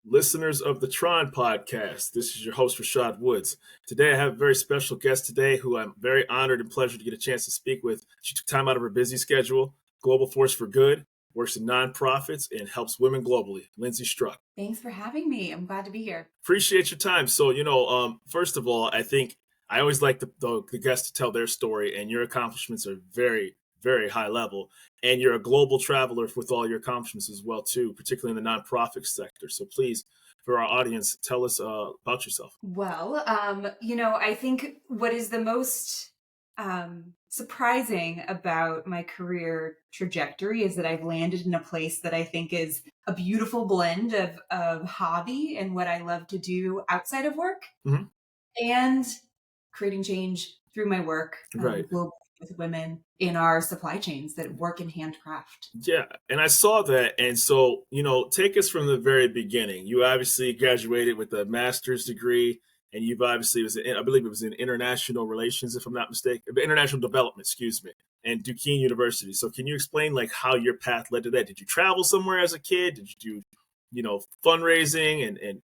listeners of the Tron podcast. This is your host, Rashad Woods. Today, I have a very special guest today who I'm very honored and pleasure to get a chance to speak with. She took time out of her busy schedule, Global Force for Good, works in nonprofits, and helps women globally. Lindsey Struck. Thanks for having me. I'm glad to be here. Appreciate your time. So, first of all, I think I always like the guests to tell their story, and your accomplishments are very, very high level. And you're a global traveler with all your accomplishments as well, too, particularly in the nonprofit sector. So please, for our audience, tell us about yourself. Well, I think what is the most surprising about my career trajectory is that I've landed in a place that I think is a beautiful blend of hobby and what I love to do outside of work, and creating change through my work globally with women in our supply chains that work in handcraft. Yeah, and I saw that. And so, take us from the very beginning. You obviously graduated with a master's degree, and you've obviously I believe it was in international relations, if I'm not mistaken, international development, excuse me, and Duquesne University. So can you explain how your path led to that? Did you travel somewhere as a kid? Did you do, fundraising and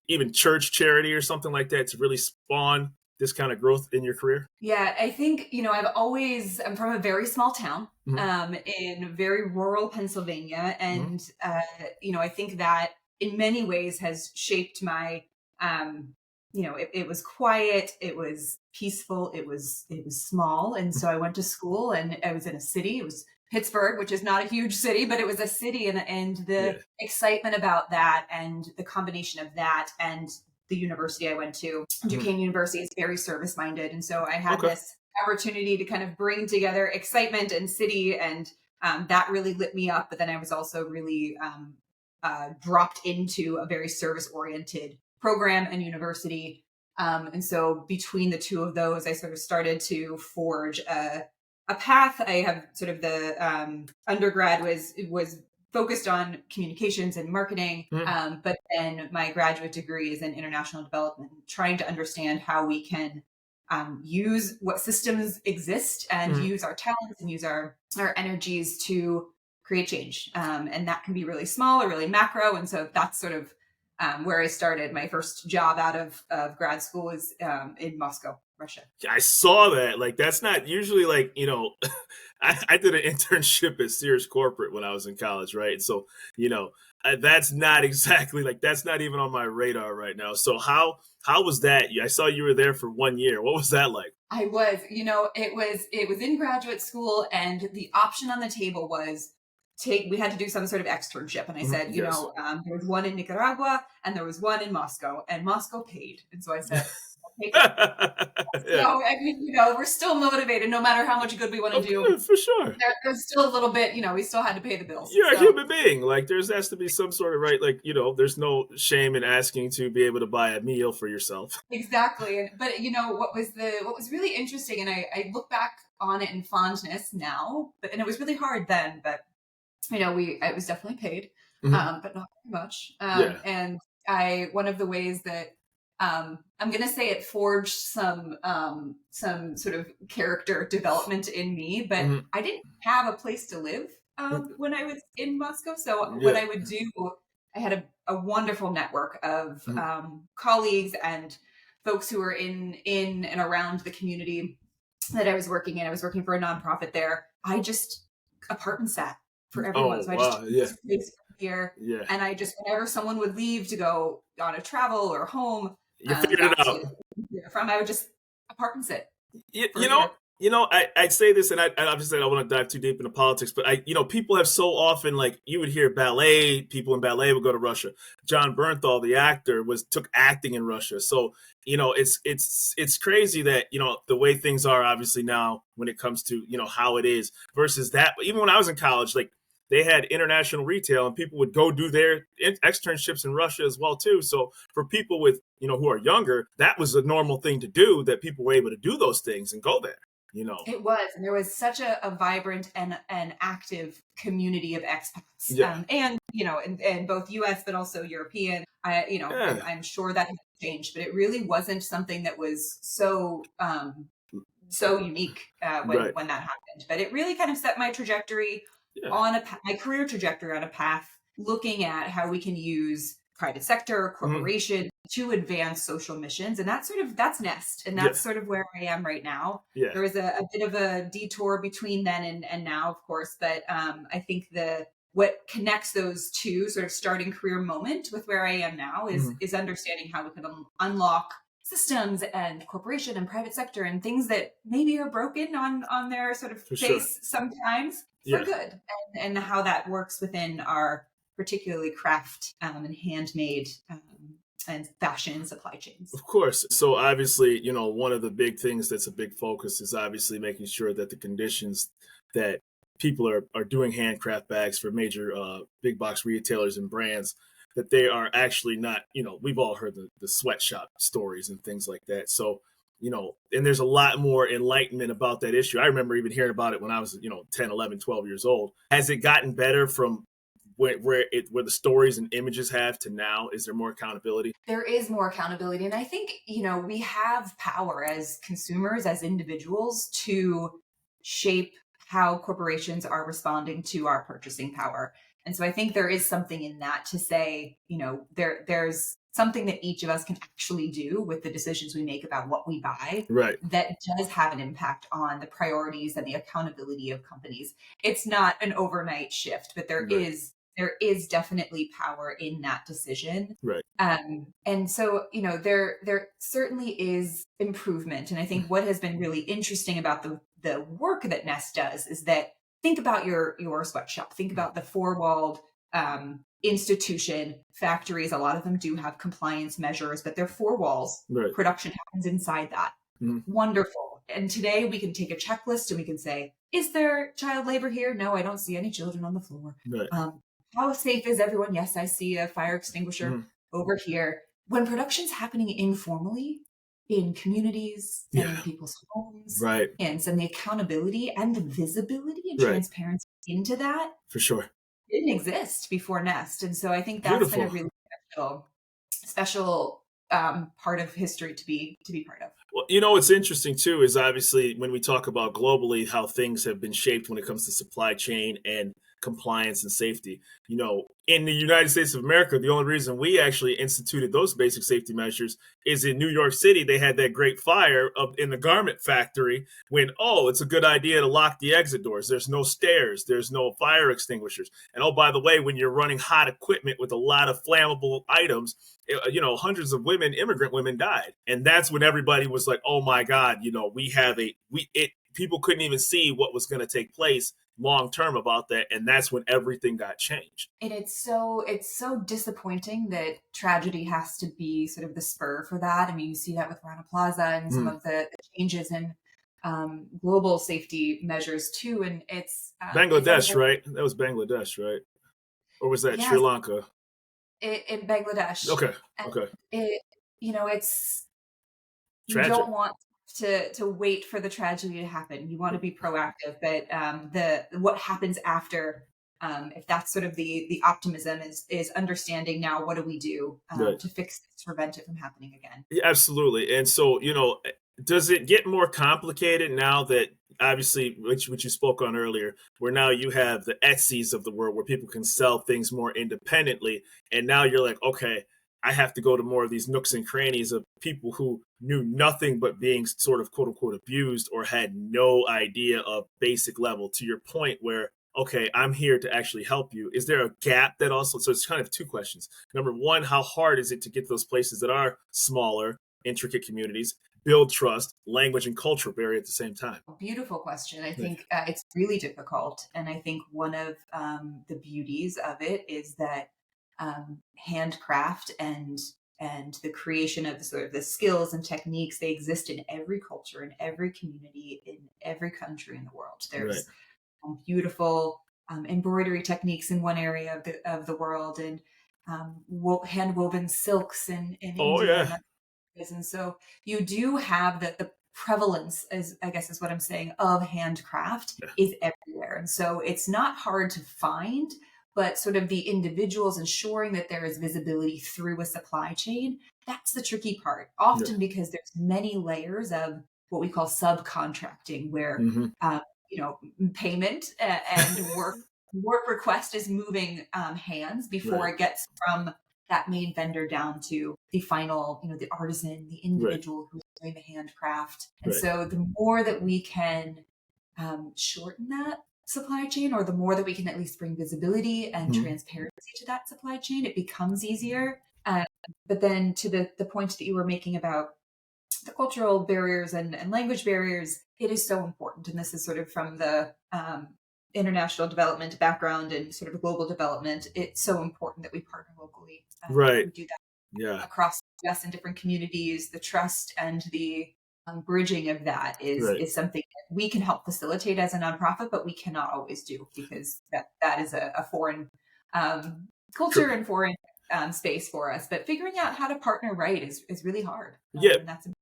even church charity or something like that to really spawn this kind of growth in your career? Yeah, I think, I'm from a very small town in very rural Pennsylvania. And, I think that in many ways has shaped my, it was quiet, it was peaceful, it was small. And so I went to school and I was in a city. It was Pittsburgh, which is not a huge city, but it was a city. And the excitement about that and the combination of that and the university I went to, Duquesne University, is very service-minded. And so I had this opportunity to kind of bring together excitement and city, and that really lit me up. But then I was also really dropped into a very service-oriented program and university. And so between the two of those, I sort of started to forge a path. I have sort of the undergrad was focused on communications and marketing, but then my graduate degree is in international development, trying to understand how we can use what systems exist and use our talents and use our energies to create change. And that can be really small or really macro. And so that's sort of where I started. My first job out of grad school is in Moscow, Russia. I saw that. That's not usually I did an internship at Sears Corporate when I was in college, right? So, that's not exactly that's not even on my radar right now. So how was that? I saw you were there for 1 year. What was that like? I was, it was in graduate school, and the option on the table was we had to do some sort of externship. And I said, there was one in Nicaragua and there was one in Moscow, and Moscow paid. And so I said, So, I mean, we're still motivated no matter how much good we want to do. For sure. There's still a little bit, we still had to pay the bills. You're a human being. There has to be some sort of right. There's no shame in asking to be able to buy a meal for yourself. Exactly. But what was really interesting, and I look back on it in fondness now, and it was really hard then, but it was definitely paid, but not very much. And one of the ways that I'm going to say it forged some sort of character development in me, but I didn't have a place to live when I was in Moscow. So what I would do, I had a wonderful network of colleagues and folks who were in and around the community that I was working in. I was working for a nonprofit there. I just apartment sat for everyone. So I just here. Yeah. And I just, whenever someone would leave to go on a travel or home, you figured it out. I would just apartment sit. I'd say this, and I obviously I don't want to dive too deep into politics, but people have so often, you would hear people in ballet would go to Russia. John Bernthal, the actor, took acting in Russia. So, it's crazy that, the way things are obviously now when it comes to, how it is versus that. But even when I was in college, they had international retail, and people would go do their externships in Russia as well, too. So for people with, who are younger, that was a normal thing to do, that people were able to do those things and go there. It was, and there was such a vibrant and active community of expats, and in both U.S. but also European. I'm sure that has changed, but it really wasn't something that was so unique when that happened. But it really kind of set my trajectory on my career trajectory on a path, looking at how we can use private sector, corporation to advance social missions. And that's Nest. And that's sort of where I am right now. Yeah. There was a bit of a detour between then and now, of course. But I think what connects those two sort of starting career moment with where I am now is understanding how we can unlock systems and corporation and private sector and things that maybe are broken on their sort of face sometimes for good, and how that works within our particularly craft and handmade and fashion supply chains. Of course. So obviously, one of the big things that's a big focus is obviously making sure that the conditions that people are doing handcraft bags for major big box retailers and brands, that they are actually not, we've all heard the sweatshop stories and things like that. So, and there's a lot more enlightenment about that issue. I remember even hearing about it when I was, 10, 11, 12 years old. Has it gotten better from where the stories and images have to now? Is there more accountability? There is more accountability. And I think, we have power as consumers, as individuals, to shape how corporations are responding to our purchasing power. And so I think there is something in that to say, there's something that each of us can actually do with the decisions we make about what we buy that does have an impact on the priorities and the accountability of companies. It's not an overnight shift, but there is definitely power in that decision. And so, there certainly is improvement. And I think what has been really interesting about the work that Nest does is that think about your sweatshop, think about the four-walled institution, factories. A lot of them do have compliance measures, but they're four walls. Production happens inside that. Wonderful. And today we can take a checklist and we can say, is there child labor here? No, I don't see any children on the floor. How safe is everyone? Yes, I see a fire extinguisher over here. When production's happening informally in communities and in people's homes, and some the accountability and the visibility and transparency into that, for sure, didn't exist before Nest. And so I think that's been a really special part of history to be part of. Well, what's interesting too is obviously when we talk about globally how things have been shaped when it comes to supply chain and compliance and safety. In the United States of America, the only reason we actually instituted those basic safety measures is in New York City. They had that great fire in the garment factory when, it's a good idea to lock the exit doors. There's no stairs. There's no fire extinguishers. And by the way, when you're running hot equipment with a lot of flammable items, hundreds of immigrant women died. And that's when everybody was like, oh my God, people couldn't even see what was going to take place long term about that, and that's when everything got changed. And it's so disappointing that tragedy has to be sort of the spur for that. I mean, you see that with Rana Plaza and some of the changes in global safety measures too. And it's Bangladesh, right? That was Bangladesh, right? Or was that Sri Lanka? In Bangladesh. Okay. It's tragic. You don't want to wait for the tragedy to happen. You want to be proactive, but what happens after, if that's sort of the optimism is understanding now, what do we do to fix this, prevent it from happening again? Yeah, absolutely. And so, does it get more complicated now that obviously, which you spoke on earlier, where now you have the Etsy's of the world where people can sell things more independently. And now you're like, okay, I have to go to more of these nooks and crannies of people who knew nothing but being sort of quote unquote abused or had no idea of basic level, to your point where, okay, I'm here to actually help you. Is there a gap that also, so it's kind of two questions. Number one, how hard is it to get those places that are smaller, intricate communities, build trust, language and culture barrier at the same time? Beautiful question. I think it's really difficult. And I think one of the beauties of it is that handcraft and the creation of sort of the skills and techniques, they exist in every culture, in every community, in every country in the world. There's beautiful embroidery techniques in one area of the world, and hand woven silks in India. And so you do have the prevalence, as I guess is what I'm saying, of handcraft is everywhere. And so it's not hard to find, but sort of the individuals ensuring that there is visibility through a supply chain, that's the tricky part. Often because there's many layers of what we call subcontracting, where payment and work request is moving hands before it gets from that main vendor down to the final, the artisan, the individual who's doing the handcraft. And so the more that we can shorten that supply chain, or the more that we can at least bring visibility and transparency to that supply chain, it becomes easier. But then to the point that you were making about the cultural barriers and language barriers, it is so important. And this is sort of from the international development background and sort of global development. It's so important that we partner locally. We do that across the US in different communities. The trust and the bridging of that is something that we can help facilitate as a nonprofit, but we cannot always do, because that is a foreign culture and foreign space for us. But figuring out how to partner right is really hard. And that's important.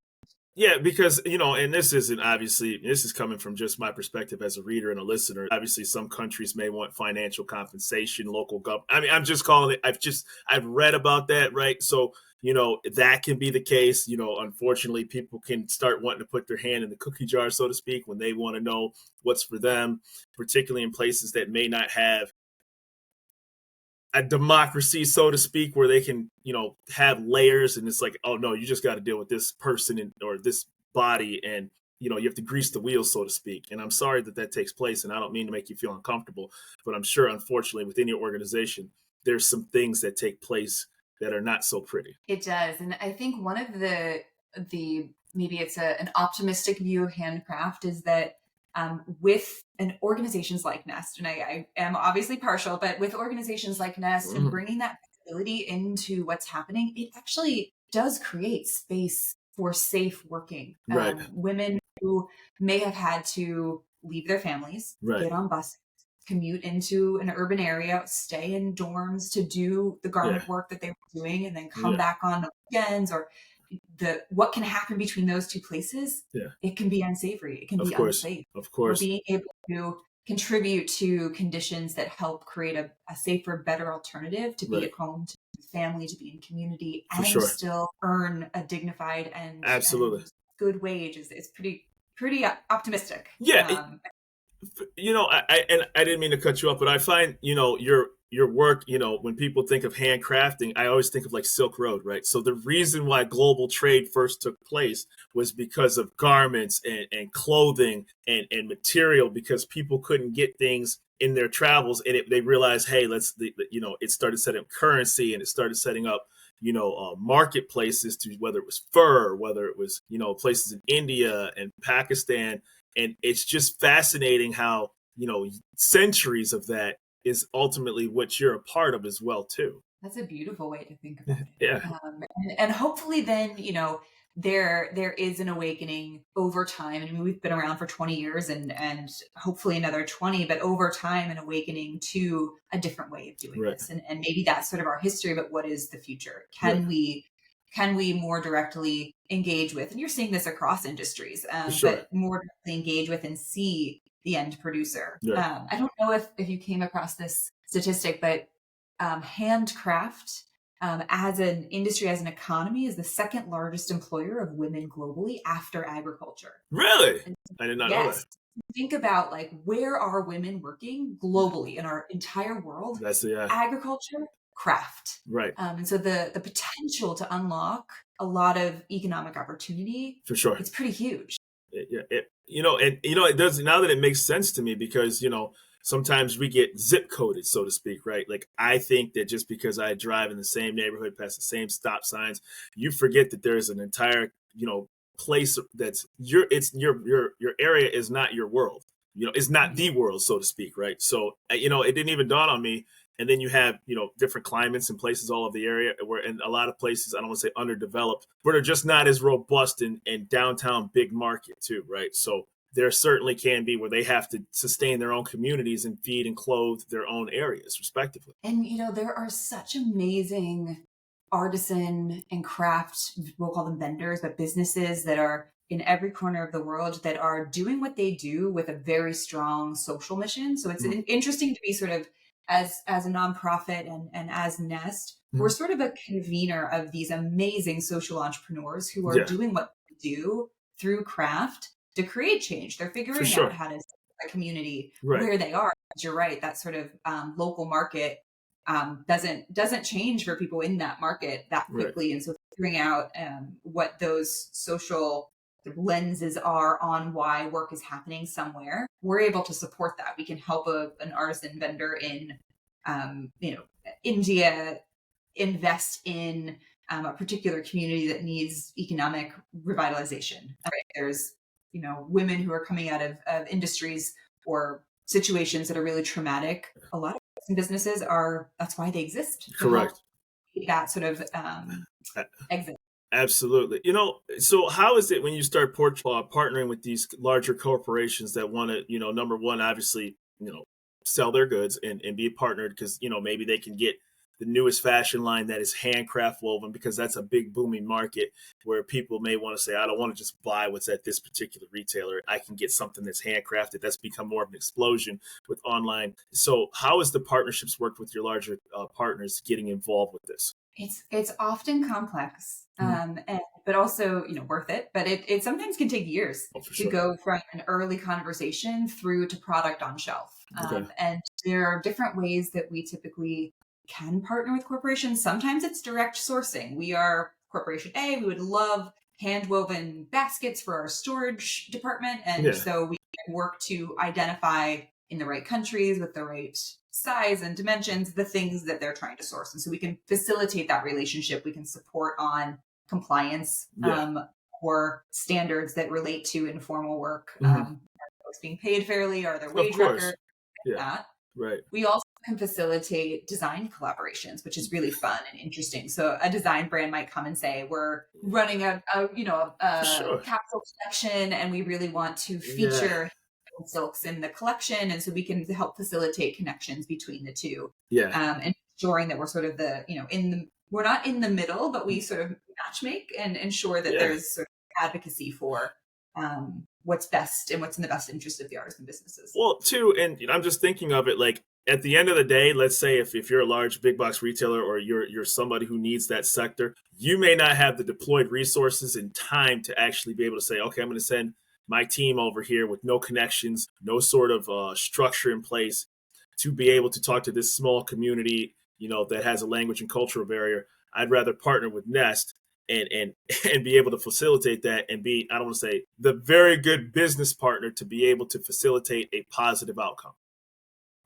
Yeah, because, and this is coming from just my perspective as a reader and a listener. Obviously, some countries may want financial compensation, local government. I mean, I'm just calling it, I've read about that, right? So, that can be the case. Unfortunately, people can start wanting to put their hand in the cookie jar, so to speak, when they want to know what's for them, particularly in places that may not have a democracy, so to speak, where they can, have layers, and it's like, oh no, you just got to deal with this person or this body, and you have to grease the wheels, so to speak. And I'm sorry that takes place, and I don't mean to make you feel uncomfortable, but I'm sure, unfortunately, within your organization, there's some things that take place that are not so pretty. It does, and I think one of the maybe it's an optimistic view of handcraft is that with organizations like Nest, and I am obviously partial, but with organizations like Nest and bringing that visibility into what's happening, it actually does create space for safe working. Women who may have had to leave their families, get on buses, commute into an urban area, stay in dorms to do the garment work that they were doing, and then come back on the weekends, or what can happen between those two places, it can be unsavory. It can be unsafe. Of course. Being able to contribute to conditions that help create a safer, better alternative to be at home, to be family, to be in community, and still earn a dignified and good wage is pretty optimistic. Yeah. I didn't mean to cut you off, but I find, your work, when people think of handcrafting, I always think of like Silk Road, right? So the reason why global trade first took place was because of garments and clothing and material, because people couldn't get things in their travels, and they realized, hey, it started setting up currency, and it started setting up, marketplaces to, whether it was fur, whether it was, places in India and Pakistan. And it's just fascinating how, centuries of that is ultimately what you're a part of as well, too. That's a beautiful way to think about it. Yeah. And hopefully then, there is an awakening over time. I mean, we've been around for 20 years and hopefully another 20, but over time, an awakening to a different way of doing this. And maybe that's sort of our history, but what is the future? Can we more directly engage with, and you're seeing this across industries, but more directly engage with and see the end producer. I don't know if you came across this statistic, but handcraft as an industry, as an economy, is the second largest employer of women globally after agriculture. Really? I did not know that. Think about where are women working globally in our entire world? That's agriculture, craft. Right. And so the potential to unlock a lot of economic opportunity, for sure, it's pretty huge. It does, now that it makes sense to me, because, sometimes we get zip coded, so to speak, right? Like, I think that just because I drive in the same neighborhood, past the same stop signs, you forget that there's an entire, place that's your area is not your world. It's not the world, so to speak, right? So, it didn't even dawn on me. And then you have, different climates and places all over the area where, in a lot of places, I don't want to say underdeveloped, but are just not as robust in downtown big market too, right? So there certainly can be where they have to sustain their own communities and feed and clothe their own areas, respectively. And, there are such amazing artisan and craft, we'll call them vendors, but businesses that are in every corner of the world that are doing what they do with a very strong social mission. So it's interesting to be sort of, as a nonprofit and as Nest, we're sort of a convener of these amazing social entrepreneurs who are doing what they do through craft to create change. They're figuring out how to set a community where they are. You're right, that sort of local market doesn't change for people in that market that quickly. Right. And so figuring out what those social lenses are on why work is happening somewhere, we're able to support that. We can help an artisan vendor in India invest in a particular community that needs economic revitalization. There's women who are coming out of industries or situations that are really traumatic. A lot of businesses that's why they exist. Correct. That sort of exit. Absolutely. So how is it when you start partnering with these larger corporations that want to, number one, obviously, sell their goods and be partnered because, maybe they can get the newest fashion line that is handcraft woven, because that's a big booming market where people may want to say, I don't want to just buy what's at this particular retailer. I can get something that's handcrafted. That's become more of an explosion with online. So how has the partnerships worked with your larger partners getting involved with this? It's often complex, but also worth it. But it sometimes can take years to go from an early conversation through to product on shelf. Okay. And there are different ways that we typically can partner with corporations. Sometimes it's direct sourcing. We are Corporation A. We would love hand-woven baskets for our storage department, and so we can work to identify in the right countries with the right size and dimensions the things that they're trying to source, and so we can facilitate that relationship. We can support on compliance or standards that relate to informal work. Are folks being paid fairly? Are there wage records? That. Right. We also can facilitate design collaborations, which is really fun and interesting. So a design brand might come and say, we're running a capsule collection and we really want to feature silks in the collection. And so we can help facilitate connections between the two. And ensuring that we're sort of we're not in the middle, but we sort of matchmake and ensure that there's sort of advocacy for what's best and what's in the best interest of the artisan businesses. Well, too, and I'm just thinking of it like at the end of the day, let's say if you're a large big box retailer or you're somebody who needs that sector, you may not have the deployed resources and time to actually be able to say, okay, I'm going to send my team over here with no connections, no sort of structure in place to be able to talk to this small community, that has a language and cultural barrier. I'd rather partner with Nest and be able to facilitate that and be, I don't want to say the very good business partner to be able to facilitate a positive outcome.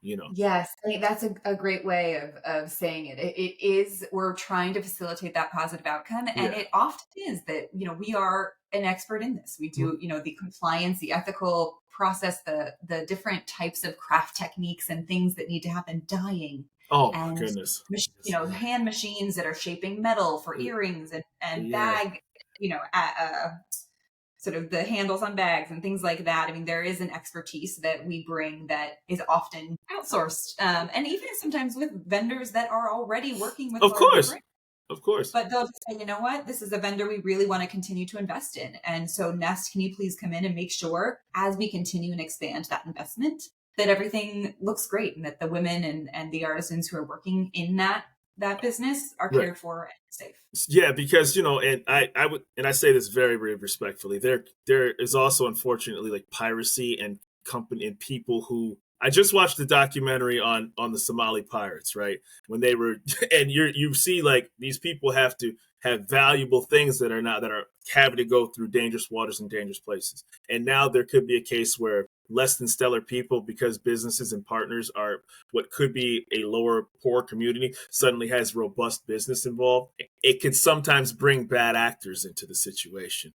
Yes, I think that's a great way of saying it. It is, we're trying to facilitate that positive outcome. And it often is that, we are an expert in this. We do, the compliance, the ethical process, the different types of craft techniques and things that need to happen, dyeing. Oh, my goodness. Hand machines that are shaping metal for earrings and bag, sort of the handles on bags and things like that. I mean, there is an expertise that we bring that is often outsourced. And even sometimes with vendors that are already working with. Of course. But they'll just say, you know what, this is a vendor we really want to continue to invest in. And so Nest, can you please come in and make sure as we continue and expand that investment, that everything looks great and that the women and the artisans who are working in that business are cared for and safe. Yeah, because and I say this very, very respectfully. There is also unfortunately like piracy and company and people who. I just watched the documentary on the Somali pirates, right? When they were, and you see like these people have to have valuable things that are having to go through dangerous waters and dangerous places. And now there could be a case where less than stellar people, because businesses and partners are what could be a lower poor community, suddenly has robust business involved. It can sometimes bring bad actors into the situation.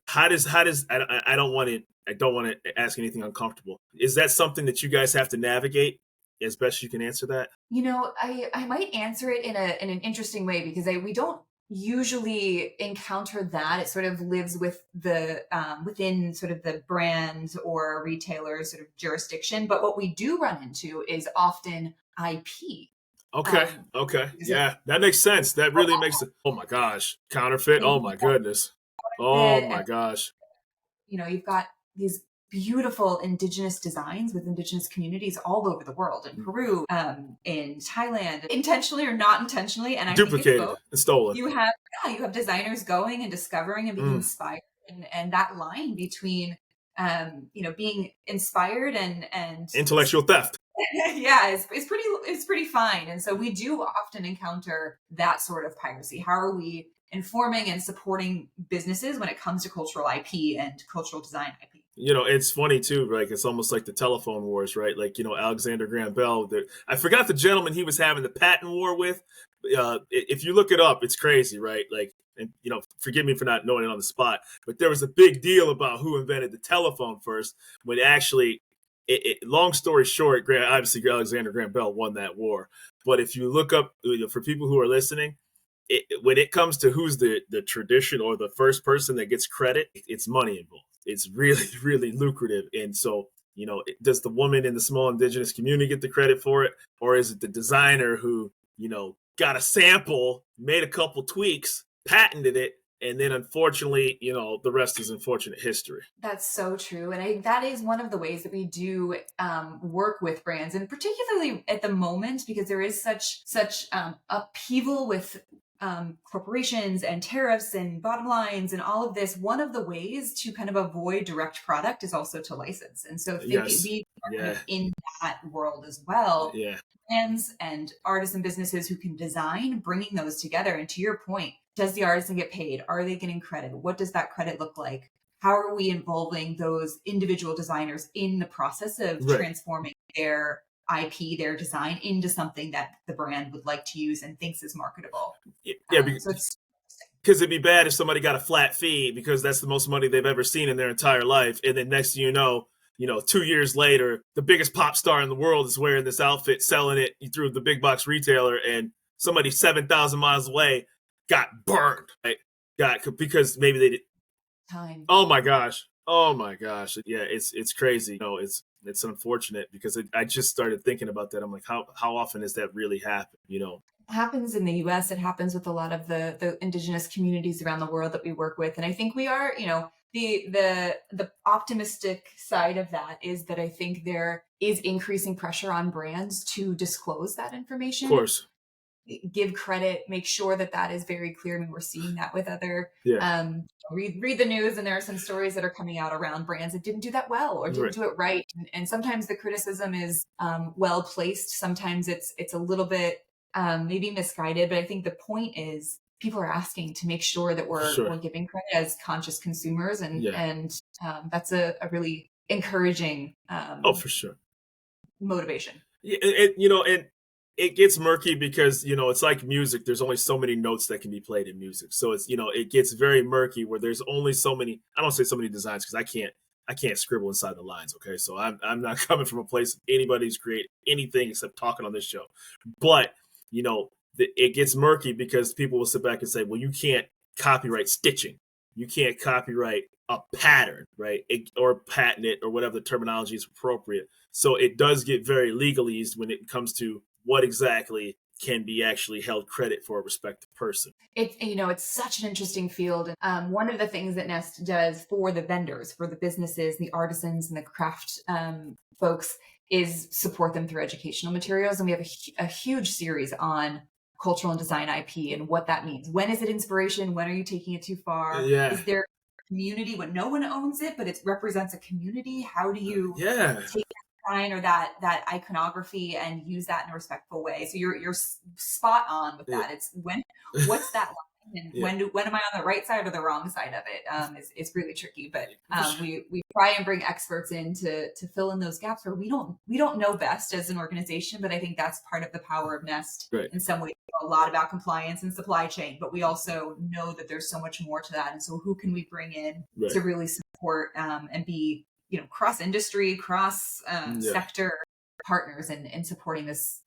How does I don't want to ask anything uncomfortable. Is that something that you guys have to navigate as best you can answer that? I might answer it in an interesting way because we don't usually encounter that. It sort of lives with the within sort of the brand or retailer sort of jurisdiction. But what we do run into is often IP. Okay. Yeah, that makes sense. That really makes it. Oh my gosh. Counterfeit. Oh my goodness. Oh my gosh. You've got these beautiful indigenous designs with indigenous communities all over the world, in Peru, in Thailand, intentionally or not intentionally, and I duplicated think it's both. And stolen. You have designers going and discovering and being inspired, and that line between being inspired and intellectual theft. Yeah, it's pretty fine. And so we do often encounter that sort of piracy. How are we informing and supporting businesses when it comes to cultural IP and cultural design IP? It's funny too. Like it's almost like the telephone wars, right? Like Alexander Graham Bell. I forgot the gentleman he was having the patent war with. If you look it up, it's crazy, right? Like, and forgive me for not knowing it on the spot, but there was a big deal about who invented the telephone first. When actually, long story short, obviously Alexander Graham Bell won that war. But if you look up, for people who are listening, when it comes to who's the tradition or the first person that gets credit, it's money involved. It's really, really lucrative. And so, does the woman in the small indigenous community get the credit for it? Or is it the designer who, got a sample, made a couple tweaks, patented it, and then unfortunately, the rest is unfortunate history. That's so true. And that is one of the ways that we do work with brands, and particularly at the moment, because there is such upheaval with corporations and tariffs and bottom lines and all of this. One of the ways to kind of avoid direct product is also to license. And so we are kind of in that world as well. Yeah. Brands and artisan businesses who can design, bringing those together. And to your point, does the artisan get paid? Are they getting credit? What does that credit look like? How are we involving those individual designers in the process of transforming their IP, their design into something that the brand would like to use and thinks is marketable? Yeah, because it'd be bad if somebody got a flat fee because that's the most money they've ever seen in their entire life. And then next thing you know, 2 years later, the biggest pop star in the world is wearing this outfit, selling it through the big box retailer, and somebody 7,000 miles away got burned, right? Because maybe they did. Time. Oh my gosh. Yeah, it's crazy. It's unfortunate because I just started thinking about that. I'm like, how often does that really happen? It happens in the US. It happens with a lot of the indigenous communities around the world that we work with. And I think we are, the optimistic side of that is that I think there is increasing pressure on brands to disclose that information. Of course. Give credit, make sure that is very clear. I mean, we're seeing that with other, read the news, and there are some stories that are coming out around brands that didn't do that well or didn't do it right. And sometimes the criticism is well placed. Sometimes it's a little bit maybe misguided, but I think the point is people are asking to make sure that we're giving credit as conscious consumers, and that's a really encouraging for sure motivation. It gets murky because it's like music. There's only so many notes that can be played in music, so it's it gets very murky where there's only so many. I don't say so many designs because I can't scribble inside the lines. Okay, so I'm not coming from a place of anybody's create anything except talking on this show, but it gets murky because people will sit back and say, well, you can't copyright stitching, you can't copyright a pattern, right? Or patent it, or whatever the terminology is appropriate. So it does get very legalese when it comes to what exactly can be actually held credit for a respective person. It's such an interesting field. One of the things that Nest does for the vendors, for the businesses, the artisans, and the craft folks is support them through educational materials. And we have a huge series on cultural and design IP and what that means. When is it inspiration? When are you taking it too far? Yeah. Is there a community when no one owns it, but it represents a community? How do you take that design or that iconography and use that in a respectful way? So you're spot on with that. It's what's that line? And when am I on the right side or the wrong side of it? It's really tricky, but we try and bring experts in to fill in those gaps where we don't know best as an organization. But I think that's part of the power of Nest. In some ways, a lot about compliance and supply chain, but we also know that there's so much more to that. And so who can we bring in to really support and be cross industry, cross sector partners in supporting this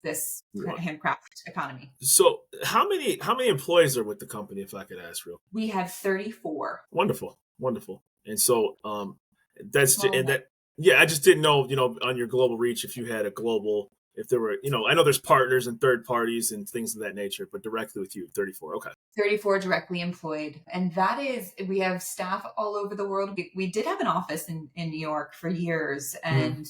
handcraft economy. So how many employees are with the company, if I could ask, real? We have 34. Wonderful. And so I just didn't know, on your global reach, if you had a global, if there were, I know there's partners and third parties and things of that nature, but directly with you, 34. Okay. 34 directly employed. And we have staff all over the world. We did have an office in New York for years, and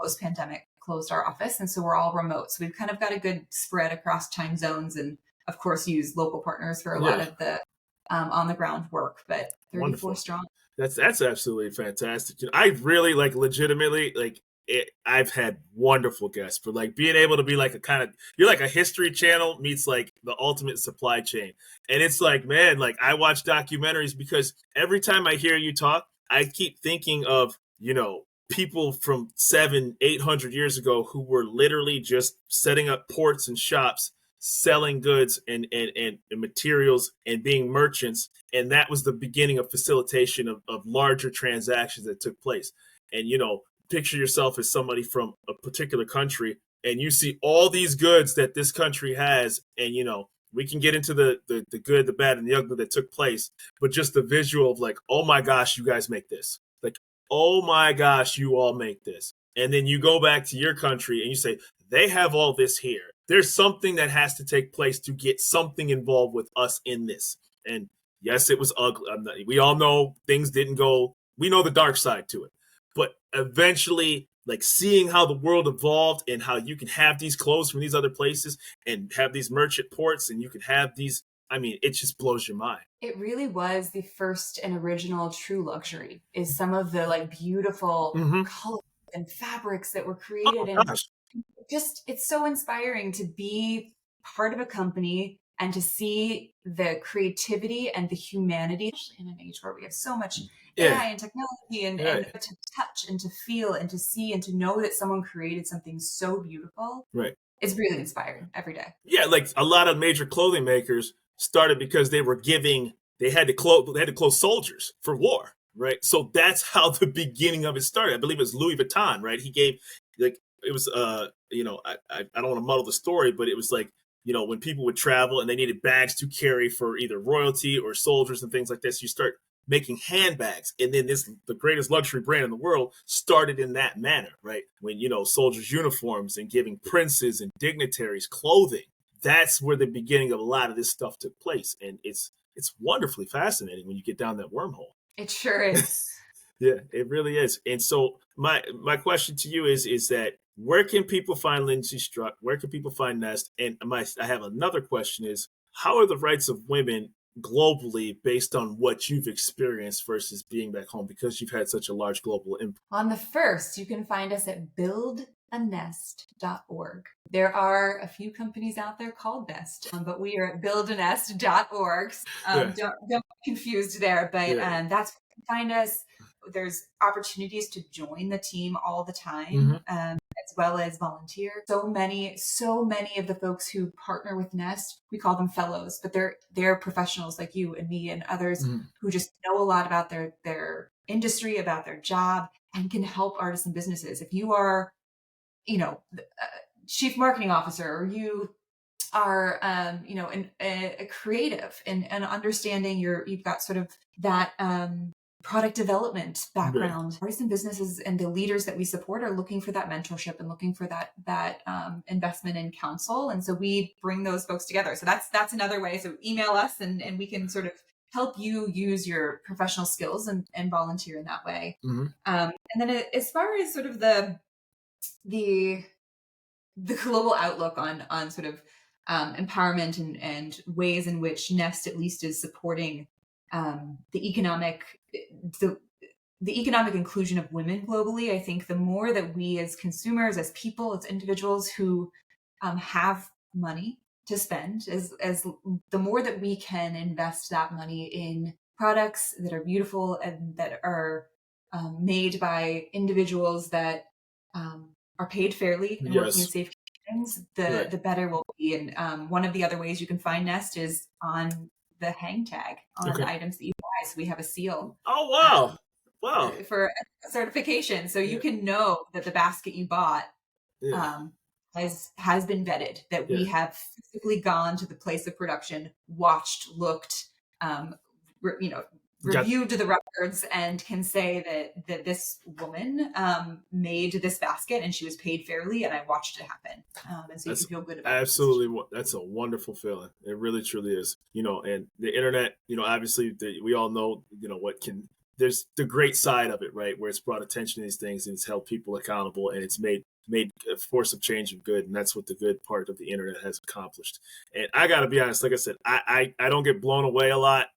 post-pandemic closed our office. And so we're all remote. So we've kind of got a good spread across time zones, and of course use local partners for a lot of the on the ground work, but 34 strong. That's absolutely fantastic. I really legitimately I've had wonderful guests, but like being able to be like you're like a History Channel meets like the ultimate supply chain. And it's like, man, like I watch documentaries because every time I hear you talk, I keep thinking of, people from 700-800 years ago who were literally just setting up ports and shops, selling goods and materials and being merchants. And that was the beginning of facilitation of larger transactions that took place. And, picture yourself as somebody from a particular country and you see all these goods that this country has. And, we can get into the good, the bad, and the ugly that took place. But just the visual of like, oh my gosh, you guys make this. Like, oh my gosh, you all make this. And then you go back to your country and you say, they have all this here. There's something that has to take place to get something involved with us in this. And yes, it was ugly. We all know things didn't go, we know the dark side to it. But eventually, like seeing how the world evolved and how you can have these clothes from these other places and have these merchant ports and you can have these, it just blows your mind. It really was the first and original true luxury, is some of the like beautiful colors and fabrics that were created. And just, it's so inspiring to be part of a company and to see the creativity and the humanity, especially in an age where we have so much AI and technology and to touch and to feel and to see and to know that someone created something so beautiful. Right. It's really inspiring every day. Yeah, like a lot of major clothing makers started because they had to clothe soldiers for war, right? So that's how the beginning of it started. I believe it was Louis Vuitton, right? He gave, like, it was, I don't want to muddle the story, but it was like, when people would travel and they needed bags to carry for either royalty or soldiers and things like this, you start making handbags. And then the greatest luxury brand in the world started in that manner, right? When, soldiers' uniforms and giving princes and dignitaries clothing, that's where the beginning of a lot of this stuff took place. And it's wonderfully fascinating when you get down that wormhole. It sure is. Yeah, it really is. And so my question to you is that where can people find Lindsey Struck? Where can people find Nest? And I have another question is, how are the rights of women globally based on what you've experienced versus being back home, because you've had such a large global impact? On the first, you can find us at buildanest.org. There are a few companies out there called Nest, but we are at buildanest.org. Don't be confused there, but that's where you can find us. There's opportunities to join the team all the time, as well as volunteer. So many of the folks who partner with Nest, we call them fellows, but they're professionals like you and me and others who just know a lot about their industry, about their job, and can help artisan businesses. If you are, chief marketing officer, or you are, a creative and understanding you've got sort of that, product development background. Right. Artisan businesses and the leaders that we support are looking for that mentorship and looking for that investment in counsel. And so we bring those folks together. So that's another way. So email us and we can sort of help you use your professional skills and volunteer in that way. And then as far as sort of the global outlook on sort of empowerment and ways in which Nest at least is supporting the economic inclusion of women globally. I think the more that we as consumers, as people, as individuals who have money to spend, as the more that we can invest that money in products that are beautiful and that are made by individuals that are paid fairly and working in safe conditions, the better we'll be. And one of the other ways you can find Nest is on the hang tag on the items that you buy. So we have a seal. Oh, wow. Wow. For certification. So you can know that the basket you bought has been vetted, that we have physically gone to the place of production, watched, looked, reviewed the records, and can say that this woman made this basket and she was paid fairly and I watched it happen. And so you can feel good about it. Absolutely. That's a wonderful feeling. It really, truly is. And the internet, obviously we all know, there's the great side of it, right? Where it's brought attention to these things and it's held people accountable and it's made a force of change and good. And that's what the good part of the internet has accomplished. And I got to be honest, like I said, I don't get blown away a lot.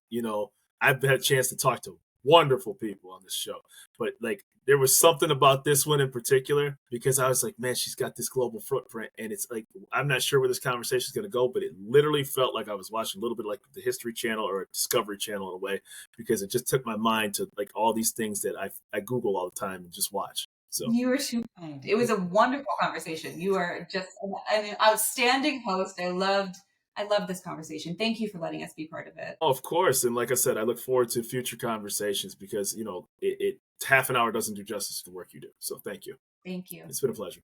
I've had a chance to talk to wonderful people on this show. But like, there was something about this one in particular, because I was like, man, she's got this global footprint, and it's like, I'm not sure where this conversation is going to go, but it literally felt like I was watching a little bit like the History Channel or a Discovery Channel in a way, because it just took my mind to like all these things that I Google all the time and just watch. So you were too kind. It was a wonderful conversation. You are just an outstanding host. I loved this conversation. Thank you for letting us be part of it. Oh, of course. And like I said, I look forward to future conversations, because, half an hour doesn't do justice to the work you do. So thank you. Thank you. It's been a pleasure.